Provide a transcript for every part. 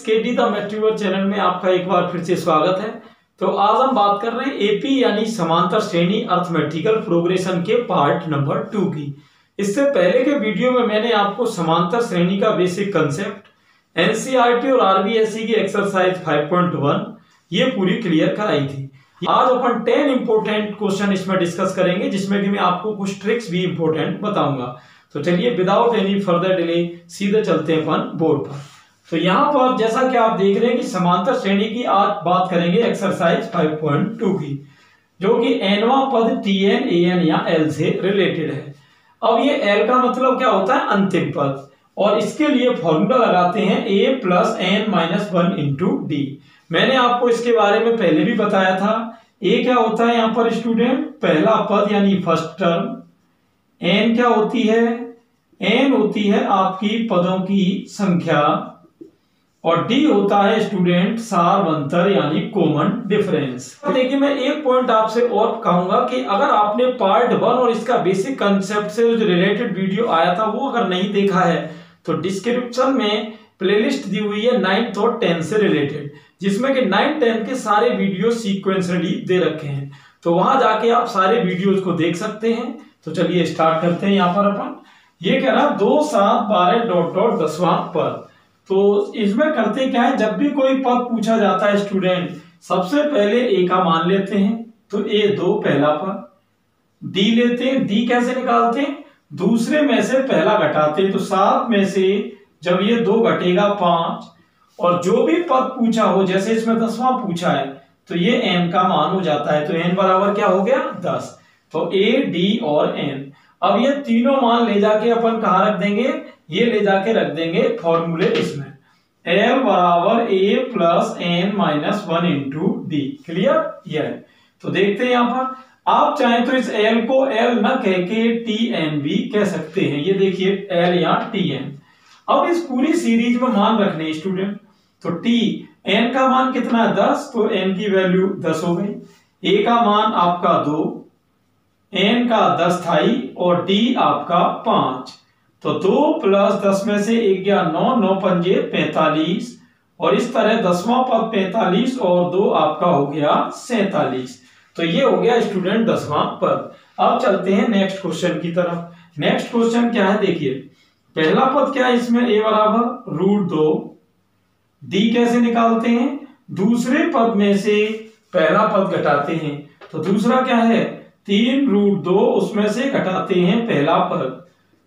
KD the मैथ्यूवर channel में आपका एक बार फिर से स्वागत है। तो आज हम बात कर रहे हैं एपी यानी समांतर श्रेणी अर्थमेटिकल प्रोग्रेशन के पार्ट नंबर 2 की। इससे पहले के वीडियो में मैंने आपको समांतर श्रेणी का बेसिक कंसेप्ट, एनसीईआरटी और आरबीएसई की एक्सरसाइज 5.1 ये पूरी क्लियर कराई थी। आज अपन 10 इंपोर्टेंट क्वेश्चन इसमें डिस्कस करेंगे, जिसमें कि मैं आपको कुछ ट्रिक्स भी इंपोर्टेंट बताऊंगा। तो चलिए विदाउट एनी फर्दर डिले सीधे चलते हैं अपन बोर्ड पर। तो यहाँ पर जैसा कि आप देख रहे हैं कि समांतर श्रेणी की आज बात करेंगे एक्सरसाइज 5.2 की, जो कि nवां पद tn an या l से रिलेटेड है। अब ये l का मतलब क्या होता है? अंतिम पद, और इसके लिए फॉर्मूला लगाते हैं a plus n minus 1 into D. मैंने आपको इसके बारे में पहले भी बताया था। a क्या होता है यहाँ पर स्टूडेंट? पहला पद यानी फर्स्ट टर्म। n क्या होती है? n होती है आपकी पदों की संख्या, और d होता है स्टूडेंट सार्वंतर यानी कॉमन डिफरेंस। तो देखिए, मैं एक पॉइंट आपसे और कहूंगा कि अगर आपने पार्ट 1 और इसका बेसिक कंसेप्ट से जो रिलेटेड वीडियो आया था वो अगर नहीं देखा है तो डिस्क्रिप्शन में प्लेलिस्ट दी हुई है 9th और 10th से रिलेटेड, जिसमें कि 9, 10 के सारे वीडियो सीक्वेंसली दे रखे हैं। तो वहां जाके आप सारे वीडियोज को देख सकते हैं। तो चलिए स्टार्ट करते हैं। यहाँ पर अपन ये कह रहा 2, 7, 12 डॉट डॉट 10वां पद। तो इसमें करते क्या है, जब भी कोई पद पूछा जाता है स्टूडेंट, सबसे पहले ए का मान लेते हैं। तो ए 2 पहला पद, डी लेते हैं। डी कैसे निकालते हैं? दूसरे में से पहला घटाते हैं। तो 7 में से जब ये 2 घटेगा 5, और जो भी पद पूछा हो, जैसे इसमें 10वां पूछा है, तो ये n का मान हो जाता है। तो n बराबर क्या हो गया? 10। तो a, d और n। अब ये तीनों मान ले जाके अपन कहाँ रख देंगे? ये ले जाके रख देंगे फॉर्मूले इसमें। L बराबर a plus n minus 1 into D. Clear? ये तो देखते हैं यहाँ पर, आप चाहें तो इस L को L न कह के Tn भी कह सकते हैं। ये देखिए L या Tn। अब इस पूरी सीरीज में मान रखने स्टूडेंट, तो n का मान कितना है? 10। तो n की वैल्यू 10 हो गई। a का मान आपका 2, n का 10 था ही, और d आपका 5। तो 2 प्लस 10 में से 1 गया 9, 9 पंजे 45, और इस तरह 10वां पद 45 और 2 आपका हो गया 47। तो ये हो गया स्टूडेंट 10वां पद। अब चलते हैं नेक्स्ट क्वेश्चन की तरफ। नेक्स्ट क्वेश्चन क्या है? देखिए, पहला पद क्या है इसमें? a बराबर √2। डी कैसे निकालते हैं? दूसरे पद में से पहला पद घटाते हैं। तो दूसरा क्या है? 3√2, उसमें से घटाते हैं पहला पद।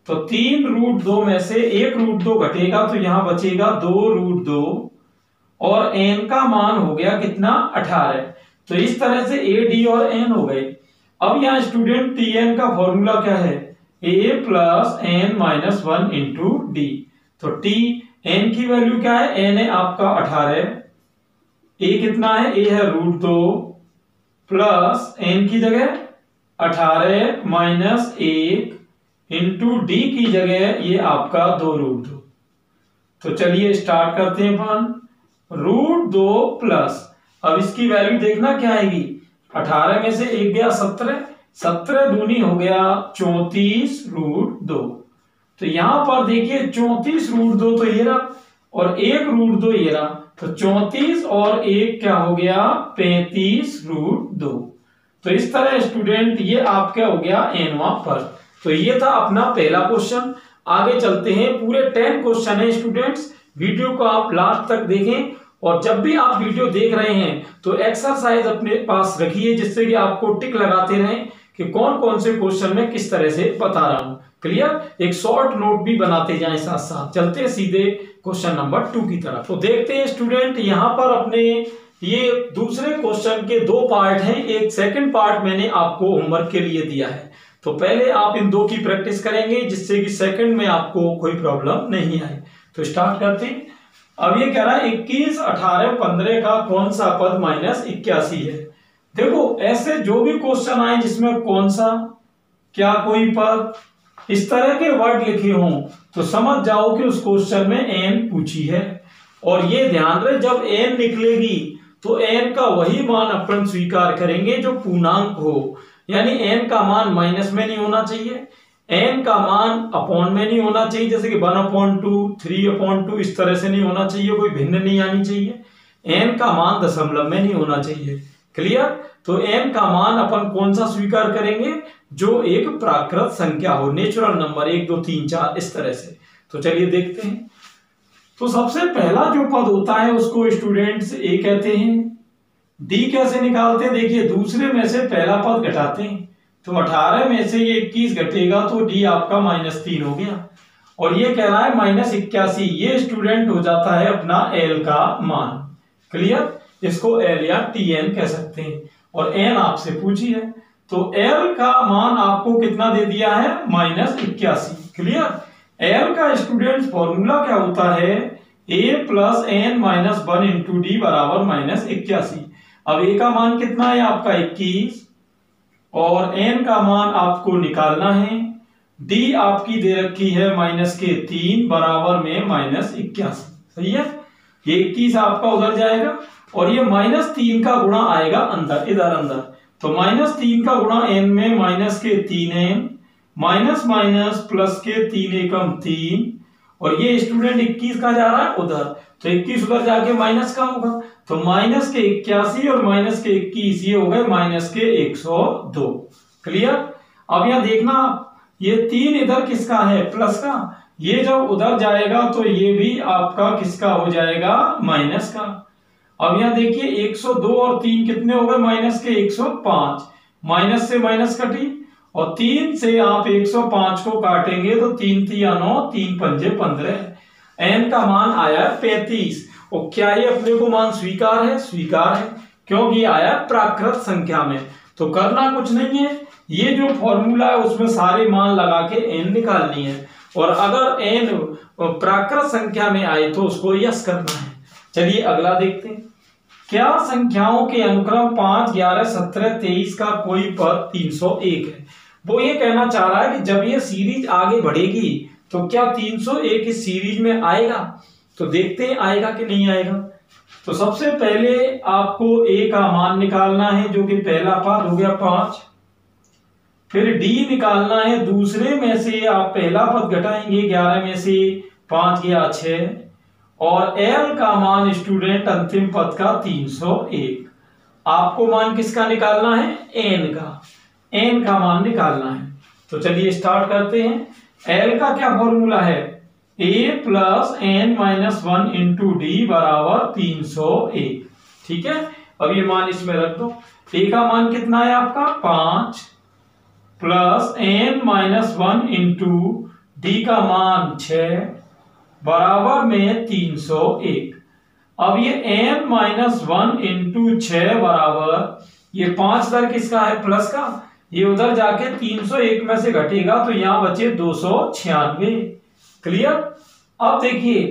तो 3√2 में से 1√2 घटेगा, तो यहां बचेगा 2√2, और n का मान हो गया कितना? 18। तो इस तरह से a, d और n हो गए। अब यहाँ स्टूडेंट tn का फॉर्मूला क्या है? a plus n minus 1 into D. तो n की वैल्यू क्या है? n है आपका 18, a कितना है? a है √2 प्लस n की जगह 18 माइनस 1 इंटू डी की जगह ये आपका 2√2। तो चलिए स्टार्ट करते हैं अपन। √2 प्लस, अब इसकी वैल्यू देखना क्या आएगी? 18 में से 1 गया 17, 17 दूनी हो गया 34√2। तो यहां पर देखिए 34√2 तो ये रहा, और 1√2 ये रहा। तो 34 और 1 क्या हो गया? 35√2। तो इस तरह स्टूडेंट ये आपका हो गया nवां पद। तो ये था अपना पहला क्वेश्चन। आगे चलते हैं। पूरे 10 क्वेश्चन है स्टूडेंट्स, वीडियो को आप लास्ट तक देखें, और जब भी आप वीडियो देख रहे हैं तो एक्सरसाइज अपने पास रखिए, जिससे कि आपको टिक लगाते रहें कि कौन कौन से क्वेश्चन में किस तरह से बता रहा हूं। क्लियर? एक शॉर्ट नोट भी बनाते जाएं साथ साथ। चलते हैं सीधे क्वेश्चन नंबर 2 की तरफ। तो देखते हैं स्टूडेंट, यहां पर अपने ये दूसरे क्वेश्चन के 2 पार्ट हैं। एक सेकंड पार्ट मैंने आपको होमवर्क के लिए दिया है। तो पहले आप इन 2 की प्रैक्टिस करेंगे, जिससे कि सेकंड में आपको कोई प्रॉब्लम नहीं आए। तो स्टार्ट करते हैं। अब ये कह रहा है 21, 18, 15 का कौन सा पद -81 है? देखो, ऐसे जो भी क्वेश्चन आए जिसमें कौन सा, क्या कोई पद, इस तरह के वर्ड लिखे हों, तो समझ जाओ कि उस क्वेश्चन में n पूछी है। और ये ध्यान रहे, जब n निकलेगी तो n का वही मान अपन स्वीकार करेंगे जो पूर्णांक हो, यानी n का मान माइनस में नहीं होना चाहिए, n का मान अपॉन में नहीं होना चाहिए, जैसे कि 1/2, 3/2 इस तरह से नहीं होना चाहिए, कोई भिन्न नहीं आनी चाहिए। n का मान दशमलव में नहीं होना चाहिए। क्लियर? तो n का मान अपन कौन सा स्वीकार करेंगे? जो एक प्राकृत संख्या हो, नेचुरल नंबर 1 2 3 4 इस तरह से। तो चलिए देखते हैं। तो सबसे पहला जो पद होता है उसको स्टूडेंट्स a कहते हैं। d कैसे निकालते हैं? देखिए, दूसरे में से पहला पद घटाते हैं, तो 18 में से ये 21 घटेगा तो d आपका -3 हो गया, और ये कह रहा है -81। ये स्टूडेंट हो जाता है अपना l का मान। क्लियर? इसको l या tn कह सकते हैं, और n आपसे पूछी है, तो l का मान आपको कितना दे दिया है? -81। क्लियर? l का स्टूडेंट फॉर्मूला क्या होता है? a + n - 1 × d बराबर -81। अब a का मान कितना है आपका? 21, और n का मान आपको निकालना है। d आपकी दे रखी है -3 बराबर में -81। सही है? ये 21 आपका उधर जाएगा, और ये -3 का गुणा आएगा अंदर, इधर अंदर, तो -3 का गुणा n में -3n, माइनस माइनस प्लस के 3 एकम 3, और ये स्टूडेंट 21 का जा रहा है उधर, तो 21 उधर जाके माइनस का होगा, तो माइनस के 81 और माइनस के 21 ये हो गए माइनस के 102। क्लियर? अब यहां देखना, ये 3 इधर किसका है? प्लस का। ये जब उधर जाएगा तो ये भी आपका किसका हो जाएगा? माइनस का। अब यहां देखिए 102 और 3 कितने हो गए? माइनस के 105। माइनस से माइनस कटी, और 3 से आप 105 को काटेंगे तो 3 3 9, 3 5 15। n का मान आया 35। और क्या ये अपने को मान स्वीकार है? स्वीकार है, क्योंकि आया प्राकृत संख्या में। तो करना कुछ नहीं है, ये जो फॉर्मूला है उसमें सारे मान लगा के n निकालनी है, और अगर n प्राकृत संख्या में आए तो उसको यस करना है। चलिए अगला देखते हैं। क्या संख्याओं के अनुक्रम 5, 11, 17, 23 का कोई पद 301 है? वो ये कहना चाह रहा है कि जब ये सीरीज आगे बढ़ेगी तो क्या 301 इस सीरीज में आएगा? तो देखते हैं आएगा कि नहीं आएगा। तो सबसे पहले आपको a का मान निकालना है, जो कि पहला पद हो गया 5। फिर d निकालना है, दूसरे में से आप पहला पद घटाएंगे, 11 में से 5 गया 6, और l का मान स्टूडेंट अंतिम पद का 301। आपको मान किसका निकालना है? n का। n का मान निकालना है। तो चलिए स्टार्ट करते हैं। l का क्या फॉर्मूला है? a + n - 1 × d बराबर 301। ठीक है? अब ये मान इसमें रख दो। a का मान कितना है आपका? 5 + n - 1 × d का मान 6 बराबर में 301। अब ये n - 1 × 6 बराबर, ये 5 दर किसका है? प्लस का। ये उधर जाके 301 में से घटेगा तो यहां बचे 296। क्लियर? अब देखिए,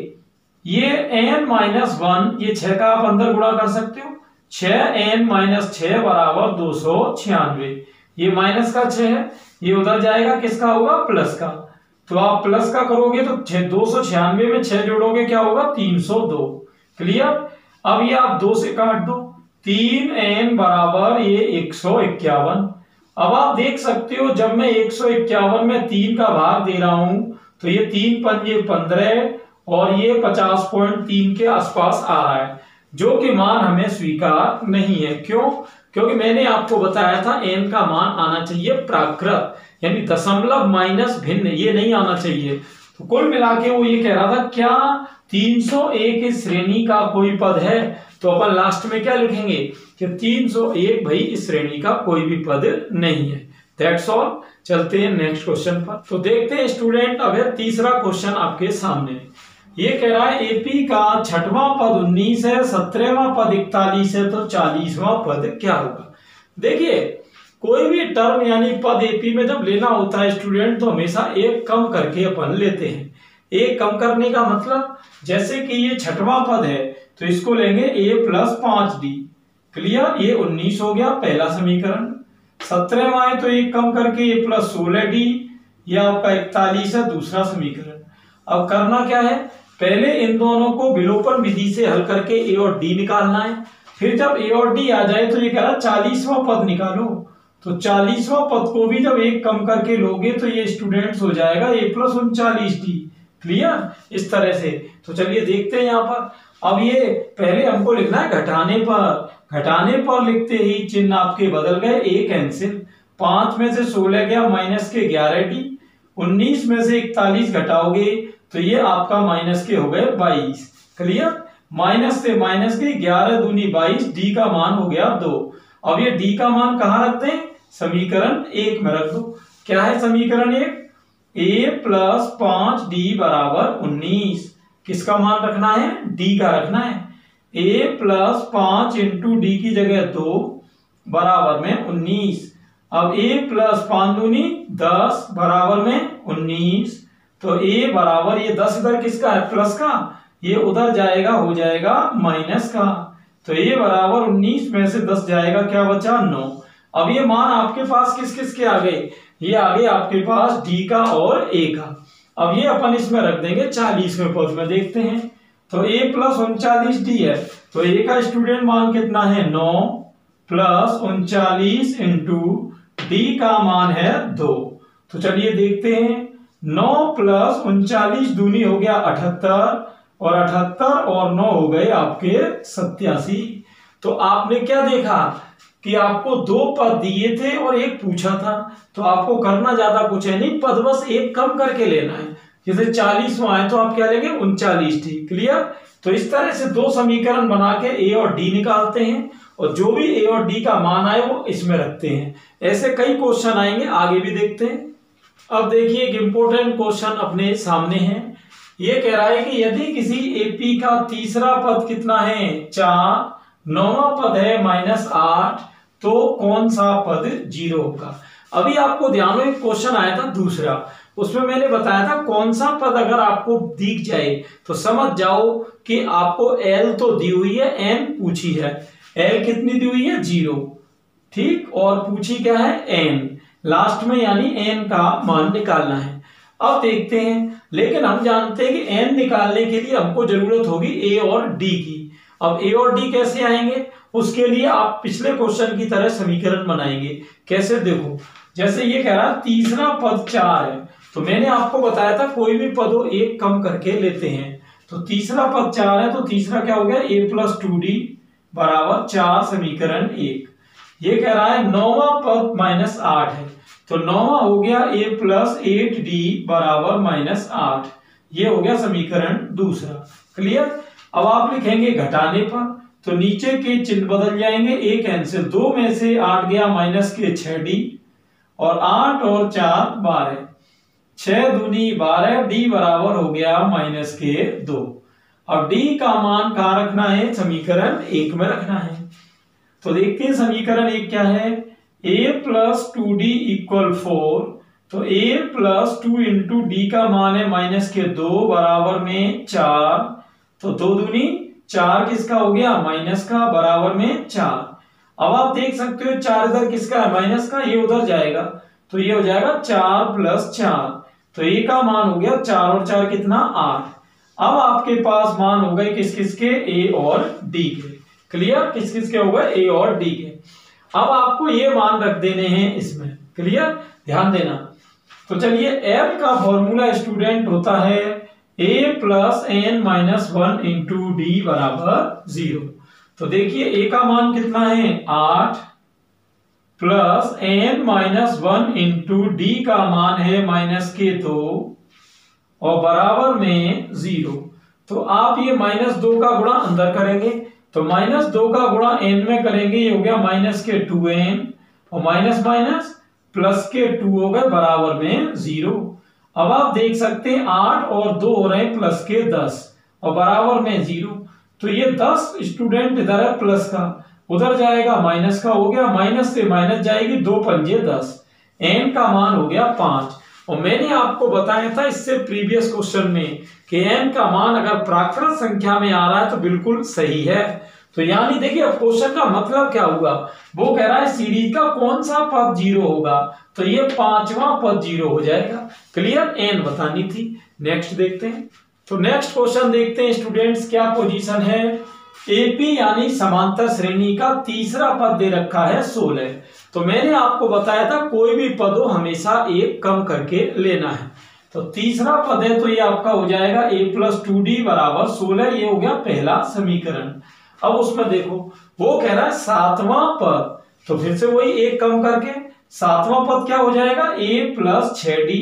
ये n - 1, ये 6 का आप अंदर गुणा कर सकते हो, 6n - 6 बराबर 296। ये माइनस का 6 है, ये उधर जाएगा, किसका होगा? प्लस का। तो आप प्लस का करोगे तो 296 में 6 जोड़ोगे, क्या होगा? 302। क्लियर? अब ये आप 2 से काट दो, 3n बराबर ये 151। अब आप देख सकते हो, जब मैं 151 में 3 का भाग दे रहा हूं तो ये 3 पंजे 15, और ये 50.3 के आसपास आ रहा है, जो कि मान हमें स्वीकार नहीं है। क्यों? क्योंकि मैंने आपको बताया था n का मान आना चाहिए प्राकृत, यानी दशमलव माइनस भिन्न, ये नहीं आना चाहिए। तो कुल मिला के वो ये कह रहा था, क्या 301 इस श्रेणी का कोई पद है? तो अपन लास्ट में क्या लिखेंगे कि 301 भाई इस श्रेणी का कोई भी पद नहीं है। That's all. चलते हैं नेक्स्ट क्वेश्चन पर। तो देखते हैं स्टूडेंट, अब है तीसरा क्वेश्चन आपके सामने। ये कह रहा है एपी का 6वां पद 19 है, 17वां पद 41 है, तो 40वां पद क्या होगा? देखिए, कोई भी टर्म यानी पद एपी में जब लेना होता है स्टूडेंट, तो हमेशा एक कम करके अपन लेते हैं। एक कम करने का मतलब, जैसे कि ये 6वां पद है तो इसको लेंगे a + 5d। क्लियर? ये 19 हो गया पहला समीकरण। 17वां है तो एक कम करके a + 16d, यह आपका 41 है दूसरा समीकरण। अब करना क्या है? पहले इन दोनों को विलोपन विधि से हल करके a और d निकालना है। फिर जब a और d आ जाए तो ये कह रहा 40वां पद निकालो, तो 40वां पद को भी जब एक कम करके लोगे तो ये स्टूडेंट्स हो जाएगा a+39d। क्लियर? इस तरह से। तो चलिए देखते हैं यहाँ पर। अब ये पहले हमको लिखना है घटाने पर लिखते ही चिन्ह आपके बदल गए, a कैंसिल। 5 में से 16 गया माइनस के 11d। 19 में से 41 घटाओगे तो ये आपका माइनस के हो गए 22। क्लियर? माइनस से माइनस के 11 दूनी 22, डी का मान हो गया 2। अब ये डी का मान कहाँ रखते हैं? समीकरण 1 में रख दो। क्या है समीकरण 1? a+5d बराबर 19। किसका मान रखना है? डी का रखना है। a+5 इंटू डी की जगह 2 बराबर में 19। अब a+5 दूनी 10 बराबर में 19। तो a बराबर, ये 10 इधर किसका है? प्लस का, ये उधर जाएगा, हो जाएगा माइनस का। तो a बराबर 19 में से 10 जाएगा, क्या बचा? 9। अब ये मान आपके पास किस किस के आ गए? ये आ गए आपके पास d का और a का। अब ये अपन इसमें रख देंगे 40वें पद में। देखते हैं तो a+39d है, तो a का स्टूडेंट मान कितना है? 9 + 39 इंटू d का मान है 2। तो चलिए देखते हैं। 9 + 39 दूनी हो गया 78, और 78 और 9 हो गए आपके 87। तो आपने क्या देखा कि आपको 2 पद दिए थे और एक पूछा था, तो आपको करना ज्यादा कुछ है नहीं, पद बस एक कम करके लेना है। जैसे 40वां है तो आप क्या लेंगे? 39d। क्लियर? तो इस तरह से 2 समीकरण बना के a और d निकालते हैं, और जो भी a और d का मान आए वो इसमें रखते हैं। ऐसे कई क्वेश्चन आएंगे, आगे भी देखते हैं। अब देखिए एक इंपॉर्टेंट क्वेश्चन अपने सामने है। ये कह रहा है कि यदि किसी एपी का तीसरा पद कितना है? 4, 9वां पद है -8, तो कौन सा पद 0 होगा? अभी आपको ध्यान हो, एक क्वेश्चन आया था दूसरा, उसमें मैंने बताया था कौन सा पद अगर आपको दिख जाए तो समझ जाओ कि आपको l तो दी हुई है, n पूछी है। l कितनी दी हुई है? 0। ठीक, और पूछी क्या है? n लास्ट में, यानी n का मान निकालना है। अब देखते हैं, लेकिन हम जानते हैं कि n निकालने के लिए हमको जरूरत होगी a और d की। अब a और d कैसे आएंगे? उसके लिए आप पिछले क्वेश्चन की तरह समीकरण बनाएंगे। कैसे? देखो, जैसे ये कह रहा है तीसरा पद 4 है, तो मैंने आपको बताया था कोई भी पद हो एक कम करके लेते हैं। तो तीसरा पद 4 है, तो तीसरा क्या हो गया? a+2d बराबर 4, समीकरण 1। ये कह रहा है 9वां पद -8 है, तो 9वां हो गया a+8d बराबर -8। ये हो गया समीकरण दूसरा। क्लियर? अब आप लिखेंगे घटाने पर, तो नीचे के चिन्ह बदल जाएंगे, a कैंसिल। 2 में से 8 गया माइनस के 6d, और 8 और 4 12, 6 दूनी 12, d बराबर हो गया माइनस के 2। अब d का मान कहाँ रखना है? समीकरण 1 में रखना है। तो देखते हैं समीकरण 1 क्या है। a+2d = 4, तो a+2 इंटू डी का मान है -2 बराबर में 4, तो 2 दूनी 4 किसका हो गया? माइनस का, बराबर में 4। अब आप देख सकते हो 4 इधर किसका है? माइनस का, ये उधर जाएगा, तो ये हो जाएगा 4 + 4। तो a का मान हो गया 4 और 4 कितना? 8। अब आपके पास मान हो गए किस किस के? a और d के। क्लियर? किस किस के हो गए? a और d के। अब आपको ये मान रख देने हैं इसमें। क्लियर? ध्यान देना। तो चलिए, l का फॉर्मूला स्टूडेंट होता है a+n-1 इंटू डी बराबर 0। तो देखिए a का मान कितना है? 8 + n-1 इंटू डी का मान है -2 और बराबर में 0। तो आप ये -2 का गुणा अंदर करेंगे, तो -2 का गुणा n में करेंगे, ये हो गया -2n, और माइनस माइनस प्लस के 2 हो गए बराबर में 0। अब आप देख सकते हैं 8 और 2 हो रहे हैं प्लस के 10 और बराबर में 0। तो ये 10 स्टूडेंट इधर है प्लस का, उधर जाएगा माइनस का, हो गया माइनस से माइनस जाएगी, 2 पंजे 10, n का मान हो गया 5। और मैंने आपको बताया था इससे प्रीवियस क्वेश्चन में कि n का मान अगर प्राकृत संख्या में आ रहा है तो बिल्कुल सही है। तो यानी देखिए अब क्वेश्चन का मतलब क्या हुआ, वो कह रहा है सीरीज का कौन सा पद 0 होगा, तो ये 5वां पद 0 हो जाएगा। क्लियर? n बतानी थी। नेक्स्ट देखते हैं। तो नेक्स्ट क्वेश्चन देखते हैं स्टूडेंट्स, क्या पोजीशन है एपी यानी समांतर श्रेणी का तीसरा पद दे रखा है 16। तो मैंने आपको बताया था कोई भी पद हो हमेशा एक कम करके लेना है। तो तीसरा पद है तो ये आपका हो जाएगा a + 2d बराबर 16। ये हो गया पहला समीकरण। अब उसमें देखो वो कह रहा है सातवां पद, तो फिर से वही एक कम करके सातवां पद क्या हो जाएगा a + 6d।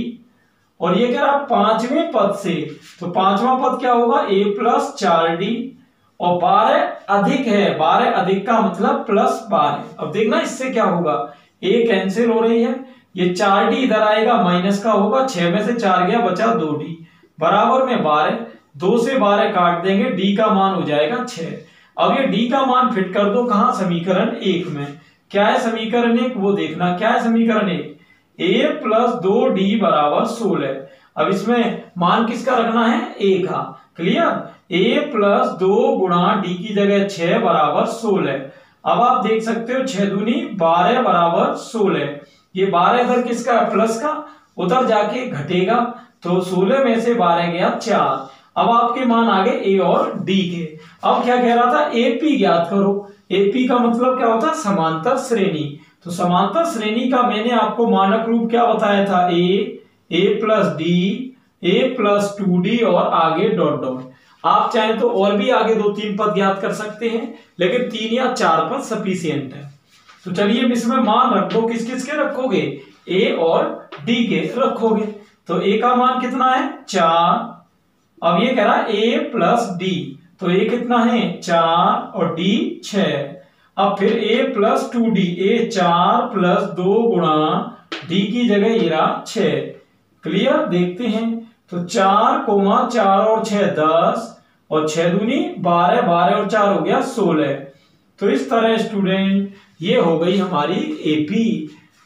और ये कह रहा है पांचवें पद से, तो पांचवा पद क्या होगा a + 4d। और 12 अधिक है, 12 अधिक का मतलब +12। अब देखना इससे क्या होगा, a कैंसिल हो रही है, ये 4d इधर आएगा माइनस का होगा, 6 में से 4 गया बचा 2d बराबर में 12। 2 से 12 काट देंगे, d का मान हो जाएगा 6। अब ये d का मान फिट कर दो कहां, समीकरण 1 में। क्या है समीकरण 1 वो देखना, क्या है समीकरण 1, a + 2d बराबर 16। अब इसमें मान किसका रखना है, a का। क्लियर, a + 2 गुणा d की जगह 6 बराबर 16। अब आप देख सकते हो 6 दूनी 12 बराबर 16। ये 12 इधर किसका है, प्लस का, उधर जाके घटेगा, तो 16 में से 12 गया 4। अब आपके मान आ गए a और d के। अब क्या कह रहा था, एपी ज्ञात करो। एपी का मतलब क्या होता है, समांतर श्रेणी। तो समांतर श्रेणी का मैंने आपको मानक रूप क्या बताया था, a + d, a + 2d और आगे डॉट डॉट। आप चाहें तो और भी आगे 2-3 पद ज्ञात कर सकते हैं, लेकिन 3 या 4 पद सफिशियंट है। तो चलिए इसमें मान रख दो, किस किस के रखोगे, a और d के रखोगे। तो a का मान कितना है 4। अब ये कह रहा है a + d, तो a कितना है 4 और d 6। अब फिर a + 2d, a 4 + 2 गुणा d की जगह ये रहा 6। क्लियर, देखते हैं तो 4, 4 और 6 10 और 6 दूनी 12, 12 और 4 हो गया 16। तो इस तरह स्टूडेंट ये हो गई हमारी एपी।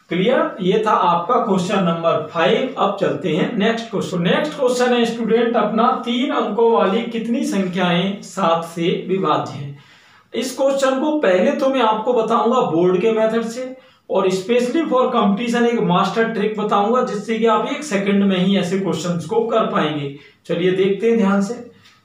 क्लियर, ये था आपका क्वेश्चन नंबर 5। अब चलते हैं नेक्स्ट क्वेश्चन। नेक्स्ट क्वेश्चन है स्टूडेंट अपना 3 अंकों वाली कितनी संख्याएं 7 से विभाज्य हैं। इस क्वेश्चन को पहले तो मैं आपको बताऊंगा बोर्ड के मेथड से, और स्पेशली फॉर कंपटीशन एक मास्टर ट्रिक बताऊंगा, जिससे कि आप 1 सेकंड में ही ऐसे क्वेश्चंस को कर पाएंगे। चलिए देखते हैं ध्यान से।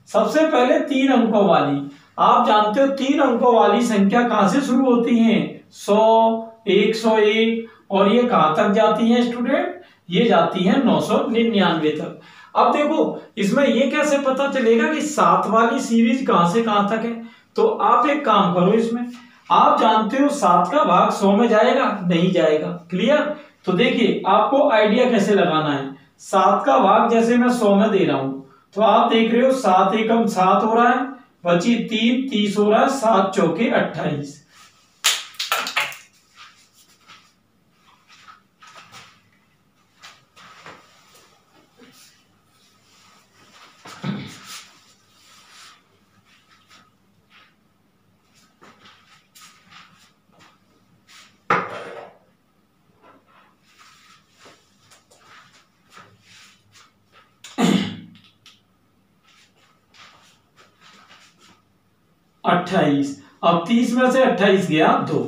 सबसे पहले 3 अंकों वाली, आप जानते हो 3 अंकों वाली संख्या कहां से शुरू होती है, 100, 101, और ये कहां तक जाती है स्टूडेंट, ये जाती है 999 तक। अब देखो इसमें ये कैसे पता चलेगा कि 7 वाली सीरीज कहां से कहां तक है। तो आप एक काम करो, इसमें आप जानते हो 7 का भाग 100 में जाएगा, नहीं जाएगा। क्लियर, तो देखिए आपको आइडिया कैसे लगाना है। 7 का भाग जैसे मैं 100 में दे रहा हूं, तो आप देख रहे हो 7 एकम 7 हो रहा है, बची 3 30 हो रहा है, 7 चौके 28। अब 30 में से 28 गया 2।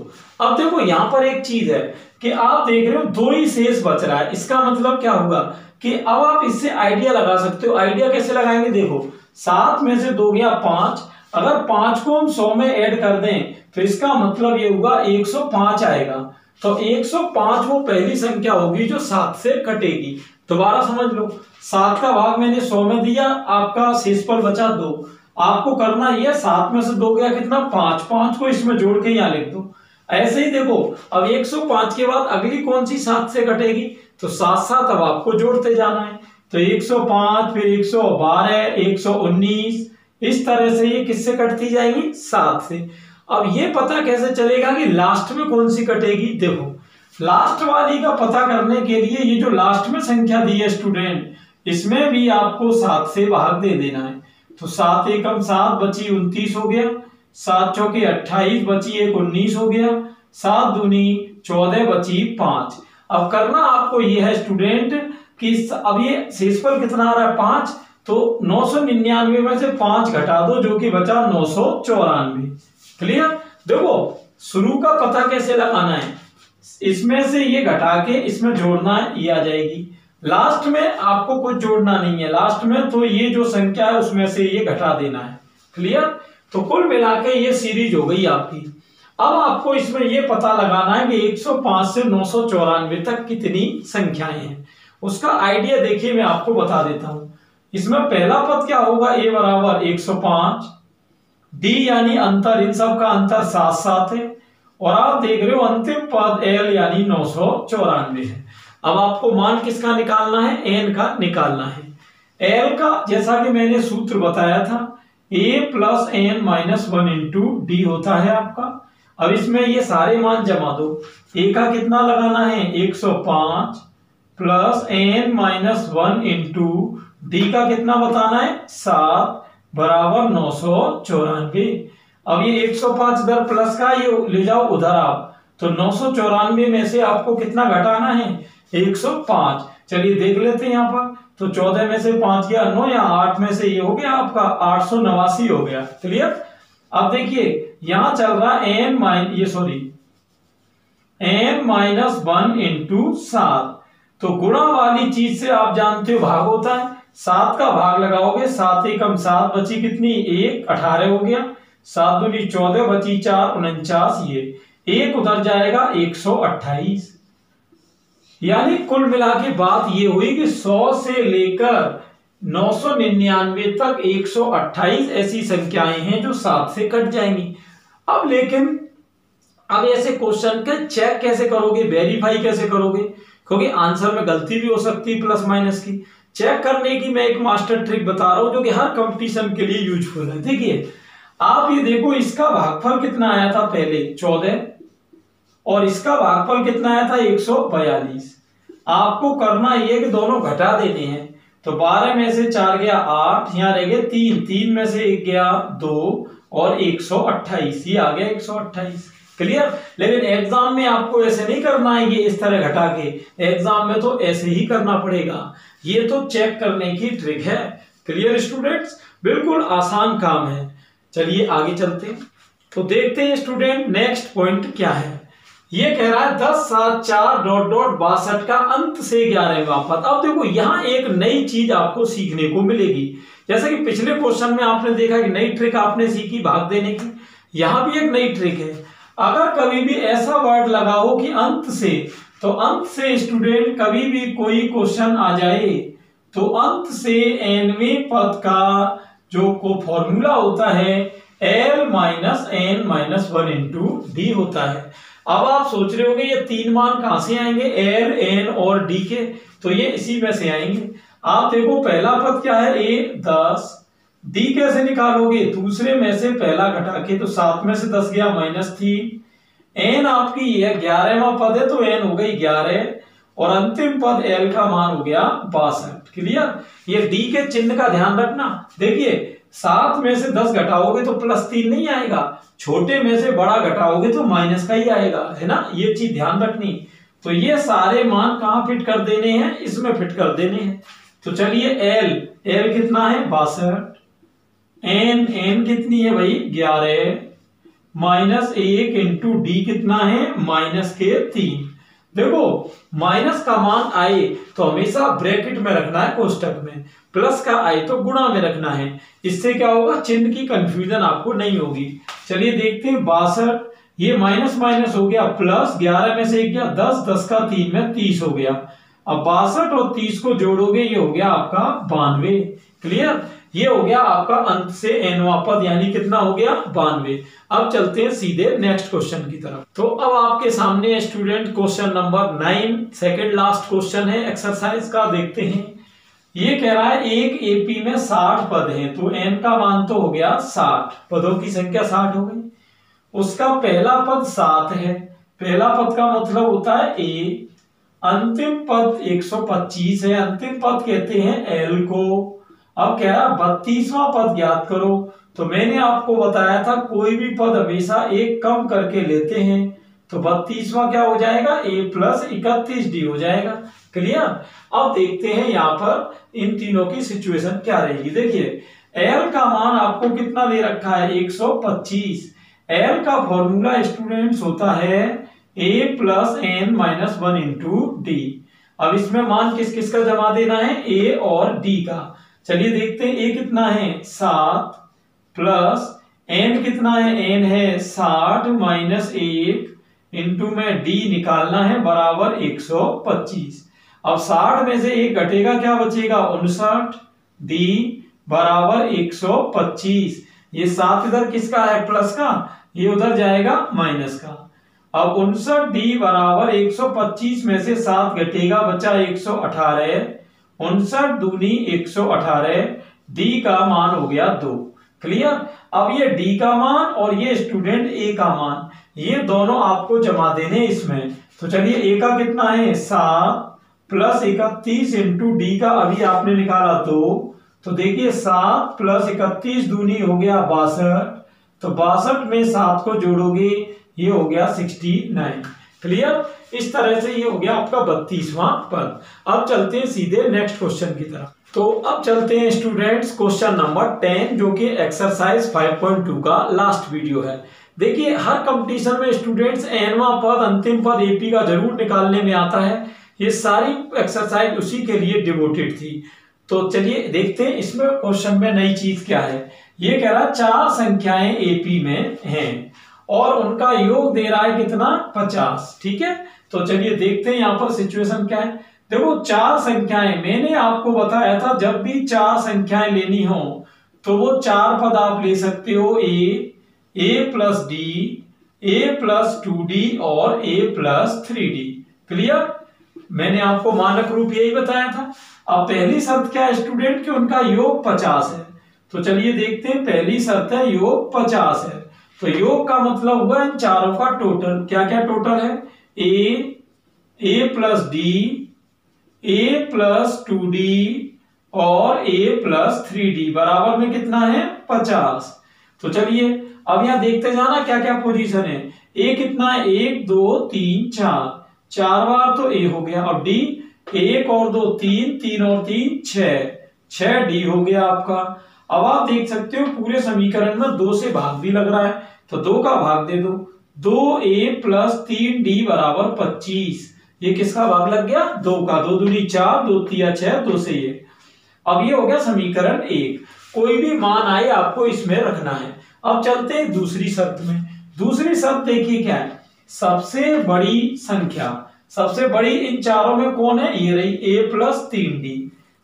अब देखो यहां पर एक चीज है कि आप देख रहे हो 2 ही शेष बच रहा है। इसका मतलब क्या होगा कि अब आप इससे आइडिया लगा सकते हो। आइडिया कैसे लगाएंगे, देखो 7 में से 2 गया 5, अगर 5 को हम 100 में ऐड कर दें तो इसका मतलब ये होगा 105 आएगा। तो 105 वो पहली संख्या होगी जो 7 से कटेगी। दोबारा समझ लो, 7 का भाग मैंने 100 में दिया, आपका शेषफल बचा 2। आपको करना ये 7 में से 2 गया कितना 5, 5 को इसमें जोड़ के यहां लिख दो। ऐसे ही देखो अब 105 के बाद अगली कौन सी 7 से कटेगी, तो 7 अब आपको जोड़ते जाना है। तो 105 फिर 112 119, इस तरह से ये किससे कटती जाएंगी 7 से। अब ये पता कैसे चलेगा कि लास्ट में कौन सी कटेगी, देखो लास्ट वाली का पता करने के लिए ये जो लास्ट में संख्या दी है स्टूडेंट, इसमें भी आपको 7 से भाग दे देना है। तो 7 एकम 7 बची 29 हो गया, 7 चौके 28 बची 1 19 हो गया, 7 दूनी 14 बची 5। अब करना आपको ये है स्टूडेंट कि अब ये शेषफल कितना आ रहा है 5, तो 999 में से 5 घटा दो जो कि बचा 994। क्लियर, देखो शुरू का पता कैसे लगाना है, इसमें से ये घटा के इसमें जोड़ना है, ये आ जाएगी। लास्ट में आपको कुछ जोड़ना नहीं है, लास्ट में तो ये जो संख्या है उसमें से ये घटा देना है। क्लियर, तो कुल मिला के ये सीरीज हो गई आपकी। अब आपको इसमें ये पता लगाना है कि 105 से 994 तक कितनी संख्याएं हैं। उसका आइडिया देखिए मैं आपको बता देता हूं। इसमें पहला पद क्या होगा, a बराबर 105, d यानी अंतर, इन सब का अंतर 7 है, और आप देख रहे हो अंतिम पद l यानी 994 है। अब आपको मान किसका निकालना है, n का निकालना है। l का जैसा कि मैंने सूत्र बताया था a plus n minus 1 into D होता है आपका। अब इसमें ये सारे मान जमा दो। a का कितना लगाना है 105 plus n minus 1 into D का कितना बताना है 7 बराबर 994। अब ये 105 इधर प्लस का ये ले जाओ उधर आप, तो 994 में से आपको कितना घटाना है 105। चलिए देख लेते हैं यहाँ पर, तो 14 में से 5 गया 9, या 8 में से ये हो गया आपका 889 हो गया। क्लियर। अब देखिए यहां चल रहा n माइनस 1 इंटू 7, तो गुणा वाली चीज से आप जानते हो भाग होता है, 7 का भाग लगाओगे, 7 एकम 7 बची कितनी 1, 18 हो गया, 7 दूनी 14 बची 4 49, ये 1 उधर जाएगा 128। यानी कुल मिला के बात ये हुई कि 100 से लेकर 999 तक 128 ऐसी संख्याएं हैं जो 7 से कट जाएंगी। अब लेकिन अब ऐसे क्वेश्चन के चेक कैसे करोगे, वेरीफाई कैसे करोगे, क्योंकि आंसर में गलती भी हो सकती है प्लस माइनस की। चेक करने की मैं एक मास्टर ट्रिक बता रहा हूं जो कि हर कंपटीशन के लिए यूजफुल है। देखिए आप ये देखो, इसका भागफल कितना आया था पहले 14, और इसका भागफल कितना आया था 142। आपको करना ये कि दोनों घटा देने हैं, तो 12 में से 4 गया 8, यहां रह गए 3, 3 में से 1 गया 2, और 128, ये आ गया 128। क्लियर। लेकिन एग्जाम में आपको ऐसे नहीं करना है ये इस तरह घटा के, एग्जाम में तो ऐसे ही करना पड़ेगा। ये तो चेक करने की ट्रिक है। क्लियर स्टूडेंट्स, बिल्कुल आसान काम है। चलिए आगे चलते हैं, तो देखते हैं स्टूडेंट नेक्स्ट पॉइंट क्या है। ये कह रहा है 10 7 4 डॉट डॉट 62 का अंत से 11वां पद। अब देखो यहां एक नई चीज आपको सीखने को मिलेगी। जैसे कि पिछले क्वेश्चन में आपने देखा कि नई ट्रिक आपने सीखी भाग देने की, यहां भी एक नई ट्रिक है। अगर कभी भी ऐसा वर्ड लगा हो कि अंत से, तो अंत से स्टूडेंट कभी भी कोई क्वेश्चन आ जाए तो अंत से nवें पद का जो को फॉर्मूला होता है l minus n minus 1 into D होता है। अब आप सोच रहे होंगे ये 3 मान कहां से आएंगे, l n और d के, तो ये इसी में से आएंगे। आप देखो पहला पद क्या है a 10, d कैसे निकालोगे, दूसरे में से पहला घटा के, तो 7 में से 10 गया -3, n आपकी ये 11वां पद है तो n हो गई 11, और अंतिम पद l का मान हो गया 62। क्लियर। ये d के चिन्ह का ध्यान रखना। देखिए 7 में से 10 घटाओगे तो +3 नहीं आएगा, छोटे में से बड़ा घटाओगे तो माइनस का ही आएगा, है ना, ये चीज ध्यान रखनी। तो ये सारे मान कहां फिट कर देने हैं, इसमें फिट कर देने हैं। तो चलिए l कितना है 62, n कितनी है भाई 11, -1 इंटू डी कितना है -3। देखो माइनस का मान आए तो हमेशा ब्रैकेट में रखना है कोष्टक में, प्लस का आए तो गुणा में रखना है। इससे क्या होगा, चिन्ह की कंफ्यूजन आपको नहीं होगी। चलिए देखते हैं 62, ये माइनस माइनस हो गया प्लस, 11 में से 1 गया 10, 10 का 3 में 30 हो गया। अब 62 और 30 को जोड़ोगे ये हो गया आपका 92। क्लियर। ये हो गया आपका अंत से nवां पद, यानी कितना हो गया 92। अब चलते हैं सीधे नेक्स्ट क्वेश्चन की तरफ। तो अब आपके सामने student question number 9 second last question है एक्सरसाइज का, देखते हैं। ये कह रहा है एक एपी में 60 पद हैं, तो n का मान तो हो गया 60, पदों की संख्या 60 हो गई। उसका पहला पद 7 है, पहला पद का मतलब होता है a, अंतिम पद 125 है, अंतिम पद कहते हैं l को। अब कह रहा 32वां पद ज्ञात करो, तो मैंने आपको बताया था कोई भी पद हमेशा एक कम करके लेते हैं, तो 32वां क्या हो जाएगा a प्लस 31d हो जाएगा। क्लियर। अब देखते हैं यहाँ पर इन तीनों की सिचुएशन क्या रहेगी। देखिए l का मान आपको कितना दे रखा है 125, l का फॉर्मूला स्टूडेंट्स होता है a plus n minus 1 into D. अब इसमें मान किस किस का जमा देना है, a और d का। चलिए देखते हैं a कितना है 7 प्लस एन कितना है, एन है 60 माइनस 1 इंटू में डी निकालना है बराबर 125। अब 60 में से 1 घटेगा, क्या बचेगा 59, डी बराबर 125। ये 7 इधर किसका है, प्लस का, ये उधर जाएगा माइनस का। अब 59 डी बराबर 125 में से 7 घटेगा, बचा 118, 59 दूनी 118, डी का मान हो गया 2। क्लियर। अब ये डी का मान और ये स्टूडेंट ए का मान, ये दोनों आपको जमा देने इसमें। तो चलिए ए का कितना है 7 प्लस 31 इंटू डी का अभी आपने निकाला 2, तो देखिए 7 प्लस 31 दूनी हो गया 62, तो 62 में 7 को जोड़ोगे ये हो गया 69। क्लियर। इस तरह से ये हो गया आपका 32वां पद। अब चलते हैं सीधे नेक्स्ट क्वेश्चन की तरफ। तो अब चलते हैं स्टूडेंट्स क्वेश्चन नंबर 10, जो कि एक्सरसाइज 5.2 का लास्ट वीडियो है। देखिए हर कंपटीशन में स्टूडेंट्स एनवां पद, अंतिम पद एपी का जरूर निकालने में आता है। ये सारी एक्सरसाइज उसी के लिए डिवोटेड थी। तो चलिए देखते हैं इसमें क्वेश्चन में नई चीज क्या है। ये कह रहा है 4 संख्याएं एपी में हैं और उनका योग दे रहा है कितना 50। ठीक है, तो चलिए देखते हैं यहाँ पर सिचुएशन क्या है। देखो 4 संख्याएं, मैंने आपको बताया था जब भी 4 संख्याएं लेनी हो तो वो 4 पद आप ले सकते हो, ए प्लस डी, ए प्लस 2d और ए प्लस 3d। क्लियर। मैंने आपको मानक रूप यही बताया था। अब पहली शर्त क्या है स्टूडेंट कि उनका योग 50 है। तो चलिए देखते हैं, पहली शर्त है योग 50 है, तो योग का मतलब हुआ इन चारों का टोटल। क्या क्या टोटल है, ए प्लस डी, ए प्लस 2d और ए प्लस 3d बराबर में कितना है 50। तो चलिए अब यहां देखते जाना क्या क्या पोजीशन है। ए कितना है 1 2 3 4, 4 बार तो ए हो गया। और डी 1 और 2 3, 3 और 3 6 डी हो गया आपका। अब आप देख सकते हो पूरे समीकरण में 2 से भाग भी लग रहा है, तो 2 का भाग दे दो, 2a प्लस 3d बराबर 25। ये किसका भाग लग गया 2 का, 2 दूनी 4, 2 तिया 6, 2 से ये। अब ये हो गया समीकरण 1। कोई भी मान आए आपको इसमें रखना है। अब चलते हैं दूसरी शर्त में। दूसरी शर्त देखिए क्या है, सबसे बड़ी संख्या, सबसे बड़ी इन चारों में कौन है, ये रही a प्लस 3d।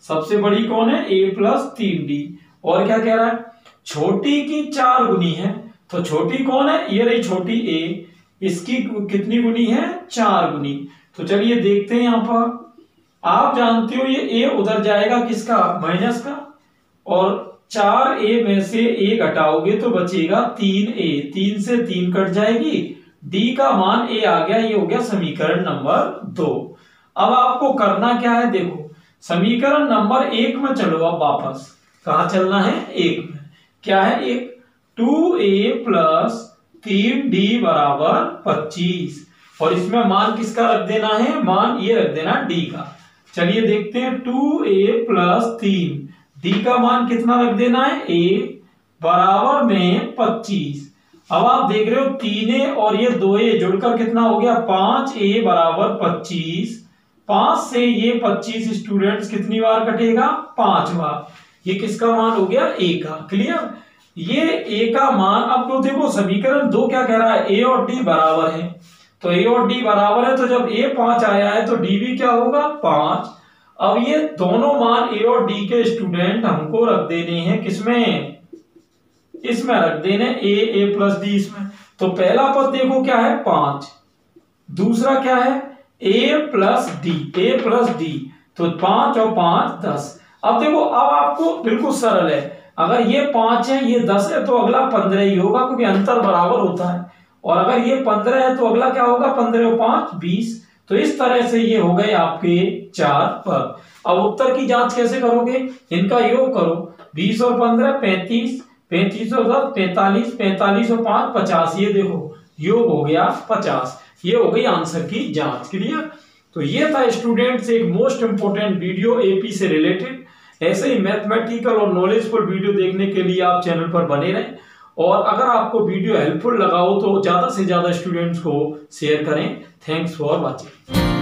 सबसे बड़ी कौन है, a प्लस 3d। और क्या कह रहा है, छोटी की 4 गुनी है, तो छोटी कौन है, ये रही छोटी a, इसकी कितनी गुनी है 4 गुनी। तो चलिए देखते हैं यहां पर, आप जानते हो ये a उधर जाएगा किसका माइनस का, और 4a में से a घटाओगे तो बचेगा 3a, 3 से 3 कट जाएगी, d का मान a आ गया। ये हो गया समीकरण नंबर 2। अब आपको करना क्या है, देखो समीकरण नंबर 1 में चलो। अब वापस कहा चलना है, 1 में क्या है, 2a प्लस 3d बराबर 25, और इसमें मान किसका रख देना है, मान ये रख देना d का। चलिए देखते हैं, 2a प्लस 3d का मान कितना रख देना है, a बराबर में 25। अब आप देख रहे हो 3a और ये 2a जुड़कर कितना हो गया 5a बराबर 25। 5 से ये 25 स्टूडेंट्स कितनी बार कटेगा, 5 बार। ये किसका मान हो गया, a का। क्लियर। ये a का मान, अब तो देखो समीकरण 2 क्या कह रहा है, a और d बराबर है, तो a और d बराबर है, तो जब a 5 आया है तो d भी क्या होगा 5। अब ये दोनों मान a और d के स्टूडेंट हमको रख देने हैं किसमें, इसमें रख देने a प्लस d इसमें। तो पहला पद देखो क्या है 5, दूसरा क्या है a प्लस d, तो 5 और 5 10। अब देखो, अब आपको बिल्कुल सरल है, अगर ये 5 है ये 10 है तो अगला 15 ही होगा, क्योंकि अंतर बराबर होता है। और अगर ये 15 है तो अगला क्या होगा, 15 और 5 20। तो इस तरह से ये हो गए आपके 4 पद। अब उत्तर की जांच कैसे करोगे, इनका योग करो, 20 और 15 35, 35 और 10 45, 45 और 5 50। ये देखो योग हो गया 50। ये हो गई आंसर की जांच। क्लियर। तो ये था स्टूडेंट्स एक मोस्ट इंपोर्टेंट वीडियो एपी से रिलेटेड। ऐसे ही मैथमेटिकल और नॉलेजफुल वीडियो देखने के लिए आप चैनल पर बने रहें, और अगर आपको वीडियो हेल्पफुल लगा हो तो ज्यादा से ज्यादा स्टूडेंट्स को शेयर करें। Thanks for watching.